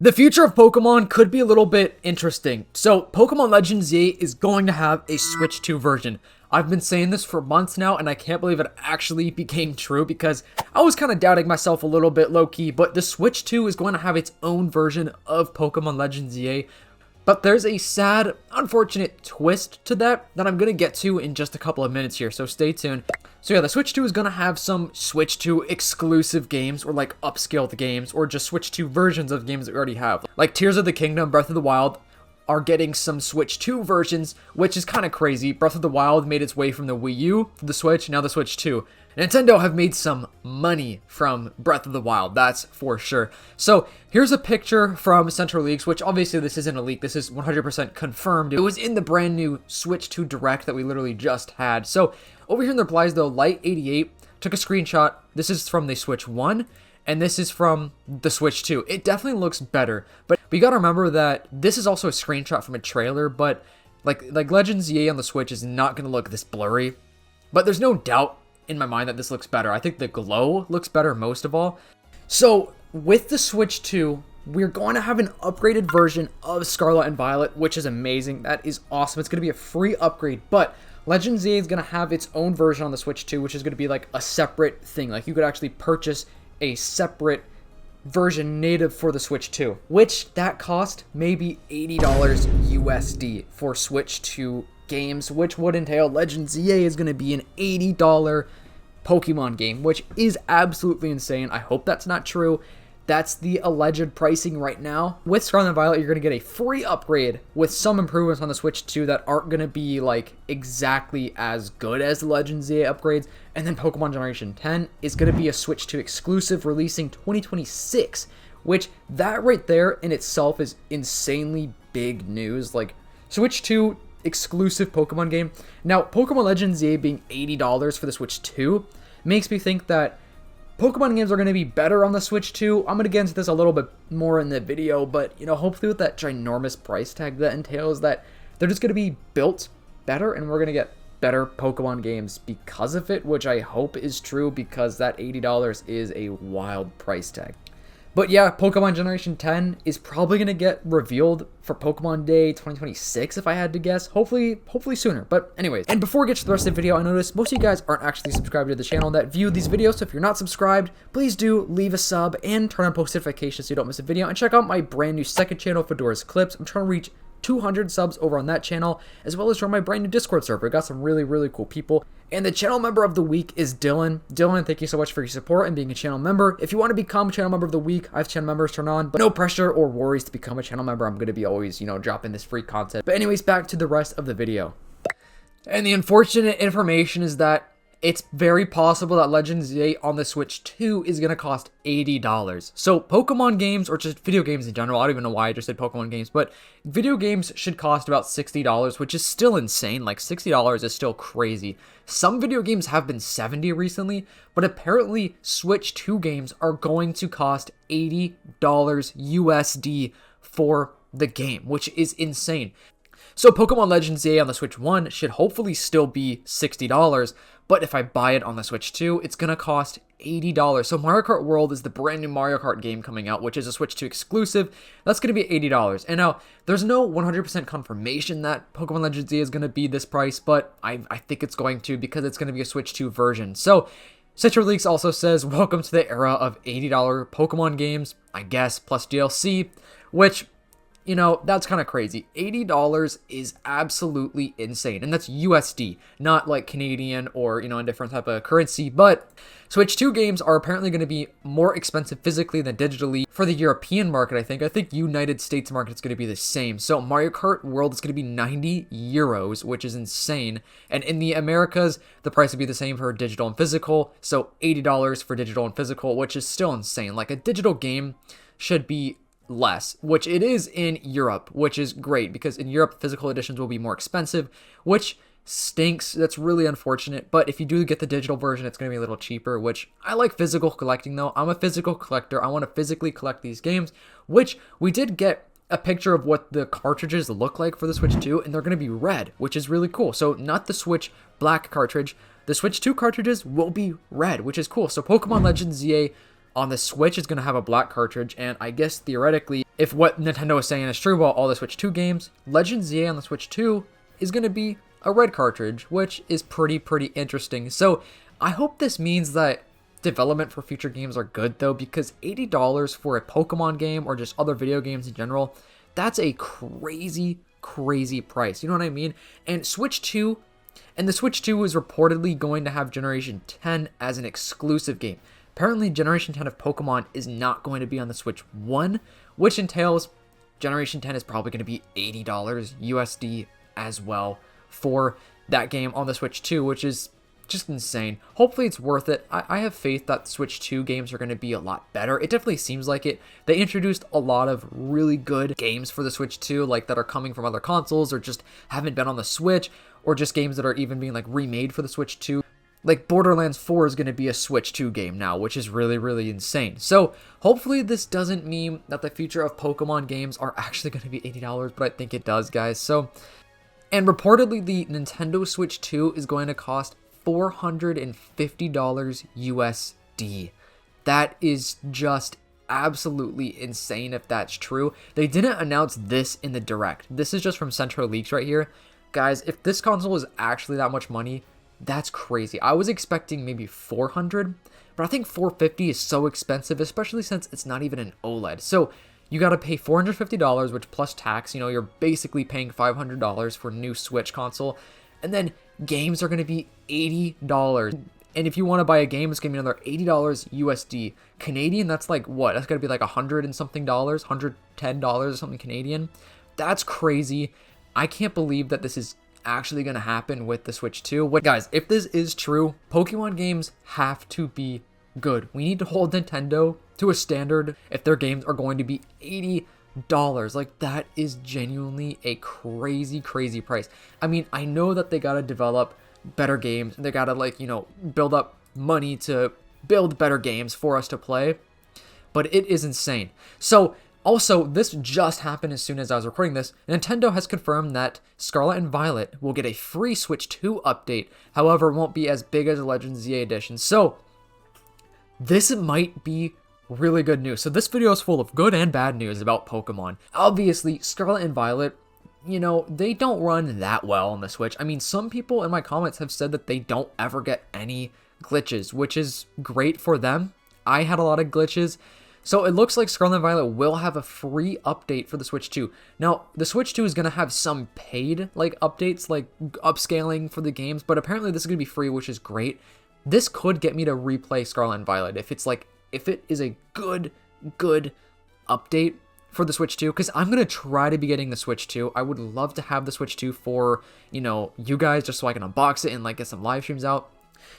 The future of Pokemon could be a little bit interesting. So, Pokemon Legends Z is going to have a Switch 2 version. I've been saying this for months now, and I can't believe it actually became true because I was kind of doubting myself a little bit low-key, but the Switch 2 is going to have its own version of Pokemon Legends Z. But there's a sad, unfortunate twist to that I'm going to get to in just a couple of minutes here, so stay tuned. So yeah, the Switch 2 is going to have some Switch 2 exclusive games, or like upscaled games, or just Switch 2 versions of games that we already have. Like Tears of the Kingdom, Breath of the Wild are getting some Switch 2 versions, which is kind of crazy. Breath of the Wild made its way from the Wii U to the Switch, now the Switch 2. Nintendo have made some money from Breath of the Wild, that's for sure. So here's a picture from Central Leaks, which obviously this isn't a leak, this is 100% confirmed. It was in the brand new Switch 2 Direct that we literally just had. So over here in the replies though, Light88 took a screenshot. This is from the Switch 1, and this is from the Switch 2. It definitely looks better, but you gotta remember that this is also a screenshot from a trailer, but like Legends Z on the Switch is not gonna look this blurry. But there's no doubt in my mind that this looks better. I think the glow looks better most of all. So with the Switch 2, we're going to have an upgraded version of Scarlet and Violet, which is amazing. That is awesome. It's going to be a free upgrade, but Legends Z is going to have its own version on the Switch 2, which is going to be like a separate thing. Like you could actually purchase a separate version native for the Switch 2, which that cost maybe $80 USD for Switch 2 games, which would entail Legends Z is going to be an $80 Pokemon game, which is absolutely insane. I hope that's not true. That's the alleged pricing right now. With Scarlet and Violet, you're going to get a free upgrade with some improvements on the Switch 2 that aren't going to be like exactly as good as the Legends Z upgrades. And then Pokemon Generation 10 is going to be a Switch 2 exclusive releasing 2026, which that right there in itself is insanely big news. Like Switch 2 exclusive Pokemon game. Now, Pokemon Legends Z being $80 for the Switch 2 makes me think that Pokemon games are going to be better on the Switch 2. I'm going to get into this a little bit more in the video, but, you know, hopefully with that ginormous price tag that entails that they're just going to be built better and we're going to get better Pokemon games because of it, which I hope is true because that $80 is a wild price tag. But yeah, Pokemon Generation 10 is probably going to get revealed for Pokemon Day 2026 if I had to guess. Hopefully sooner. But anyways, and before we get to the rest of the video, I noticed most of you guys aren't actually subscribed to the channel that view these videos. So if you're not subscribed, please do leave a sub and turn on post notifications so you don't miss a video. And check out my brand new second channel, Fundores Clips. I'm trying to reach 200 subs over on that channel, as well as join my brand new Discord server. I got some really cool people. And the channel member of the week is Dylan. Dylan, thank you so much for your support and being a channel member. If you want to become a channel member of the week, I have channel members turned on, but no pressure or worries to become a channel member. I'm going to be always, dropping this free content. But anyways, back to the rest of the video. And the unfortunate information is that it's very possible that Legends Z on the Switch 2 is going to cost $80. So Pokemon games, or just video games in general, I don't even know why I just said Pokemon games, but video games should cost about $60, which is still insane. Like $60 is still crazy. Some video games have been $70 recently, but apparently Switch 2 games are going to cost $80 USD for the game, which is insane. So Pokemon Legends Z on the Switch 1 should hopefully still be $60, but if I buy it on the Switch 2, it's going to cost $80. So Mario Kart World is the brand new Mario Kart game coming out, which is a Switch 2 exclusive. That's going to be $80. And now, there's no 100% confirmation that Pokemon Legends Z is going to be this price, but I think it's going to because it's going to be a Switch 2 version. So Central Leaks also says, welcome to the era of $80 Pokemon games, I guess, plus DLC, which, that's kind of crazy. $80 is absolutely insane. And that's USD, not like Canadian or, a different type of currency. But Switch 2 games are apparently going to be more expensive physically than digitally for the European market, I think. I think United States market is going to be the same. So Mario Kart World is going to be 90 euros, which is insane. And in the Americas, the price would be the same for digital and physical. So $80 for digital and physical, which is still insane. Like a digital game should be less, which it is in Europe, which is great because in Europe physical editions will be more expensive, which stinks. That's really unfortunate, but if you do get the digital version, it's going to be a little cheaper, which I like physical collecting though. I'm a physical collector. I want to physically collect these games, which we did get a picture of what the cartridges look like for the Switch 2, and they're going to be red, which is really cool. So not the Switch black cartridge. The Switch 2 cartridges will be red, which is cool. So Pokemon Legends Z On the Switch, it's going to have a black cartridge, and I guess theoretically, if what Nintendo is saying is true about all the Switch 2 games, Legend ZA on the Switch 2 is going to be a red cartridge, which is pretty interesting. So I hope this means that development for future games are good, though, because $80 for a Pokemon game or just other video games in general, that's a crazy price. You know what I mean? And Switch 2, and the Switch 2 is reportedly going to have Generation 10 as an exclusive game. Apparently, Generation 10 of Pokemon is not going to be on the Switch 1, which entails Generation 10 is probably going to be $80 USD as well for that game on the Switch 2, which is just insane. Hopefully it's worth it. I have faith that Switch 2 games are going to be a lot better. It definitely seems like it. They introduced a lot of really good games for the Switch 2, like that are coming from other consoles or just haven't been on the Switch, or just games that are even being like remade for the Switch 2. Like Borderlands 4 is going to be a Switch 2 game now, which is really insane. So hopefully this doesn't mean that the future of Pokemon games are actually going to be $80, but I think it does, guys. So, and reportedly the Nintendo Switch 2 is going to cost $450 USD. That is just absolutely insane if that's true. They didn't announce this in the Direct. This is just from Central Leaks right here. Guys, if this console is actually that much money, that's crazy. I was expecting maybe 400, but I think 450 is so expensive, especially since it's not even an OLED. So you got to pay $450, which plus tax, you know, you're basically paying $500 for a new Switch console. And then games are going to be $80. And if you want to buy a game, it's going to be another $80 USD. Canadian, that's like what? That's going to be like $100 and something dollars, $110 or something Canadian. That's crazy. I can't believe that this is actually going to happen with the Switch 2. What, guys, if this is true, Pokemon games have to be good. We need to hold Nintendo to a standard if their games are going to be $80. Like, that is genuinely a crazy price. I mean, I know that they got to develop better games. They got to, like, you know, build up money to build better games for us to play, but it is insane. So also, this just happened as soon as I was recording this. Nintendo has confirmed that Scarlet and Violet will get a free Switch 2 update. However, it won't be as big as the Legend ZA edition. So, this might be really good news. So, this video is full of good and bad news about Pokemon. Obviously, Scarlet and Violet, you know, they don't run that well on the Switch. I mean, some people in my comments have said that they don't ever get any glitches, which is great for them. I had a lot of glitches. So it looks like Scarlet and Violet will have a free update for the Switch 2. Now, the Switch 2 is going to have some paid like updates, like upscaling for the games, but apparently this is going to be free, which is great. This could get me to replay Scarlet and Violet if it is a good update for the Switch 2, because I'm going to try to be getting the Switch 2. I would love to have the Switch 2 for, you know, you guys, just so I can unbox it and like get some live streams out.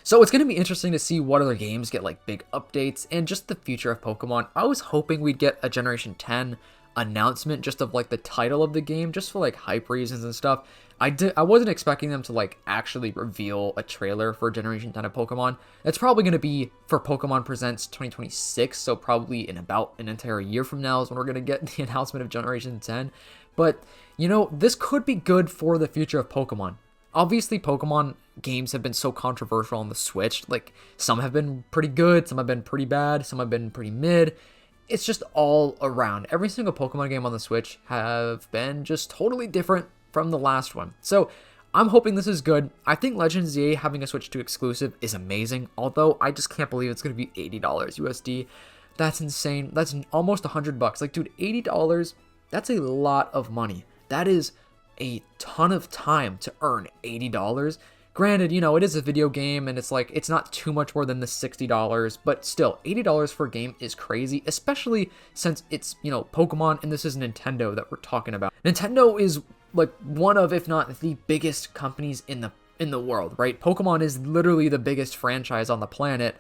So it's going to be interesting to see what other games get like big updates and just the future of Pokemon. I was hoping we'd get a Generation 10 announcement just of like the title of the game, just for like hype reasons and stuff. I wasn't expecting them to like actually reveal a trailer for Generation 10 of Pokemon. It's probably going to be for Pokemon Presents 2026, so probably in about an entire year from now is when we're going to get the announcement of Generation 10. But, you know, this could be good for the future of Pokemon. Obviously, Pokemon games have been so controversial on the Switch. Like, some have been pretty good, some have been pretty bad, some have been pretty mid. It's just all around. Every single Pokemon game on the Switch have been just totally different from the last one. So, I'm hoping this is good. I think Legend ZA having a Switch 2 exclusive is amazing, although I just can't believe it's going to be $80 USD. That's insane. That's almost $100. Like, dude, $80, that's a lot of money. That is a ton of time to earn $80. Granted, you know, it is a video game and it's like, it's not too much more than the $60, but still, $80 for a game is crazy, especially since it's, you know, Pokemon and this is Nintendo that we're talking about. Nintendo is like one of, if not the biggest companies in the world, right? Pokemon is literally the biggest franchise on the planet.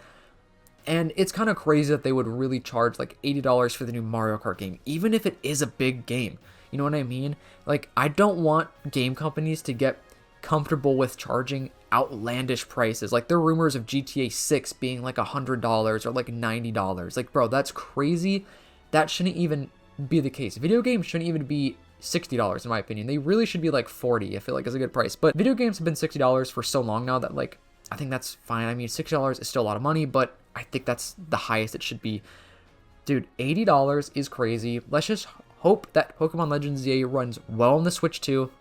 And it's kind of crazy that they would really charge like $80 for the new Mario Kart game, even if it is a big game. You know what I mean? Like, I don't want game companies to get comfortable with charging outlandish prices. Like, there are rumors of GTA 6 being like $100 or like $90. Like, bro, that's crazy. That shouldn't even be the case. Video games shouldn't even be $60 in my opinion. They really should be like $40. I feel like is a good price. But video games have been $60 for so long now that, like, I think that's fine. I mean, $60 is still a lot of money, but I think that's the highest it should be. Dude, $80 is crazy. Let's just hope that Pokemon Legends ZA runs well on the Switch 2.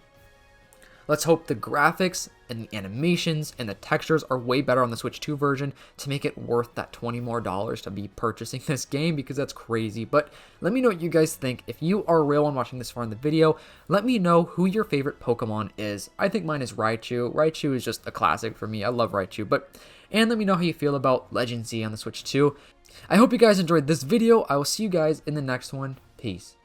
Let's hope the graphics and the animations and the textures are way better on the Switch 2 version to make it worth that $20 more to be purchasing this game, because that's crazy. But let me know what you guys think. If you are a real one watching this far in the video, let me know who your favorite Pokemon is. I think mine is Raichu. Raichu is just a classic for me. I love Raichu. And let me know how you feel about Legend Z on the Switch 2. I hope you guys enjoyed this video. I will see you guys in the next one. Peace.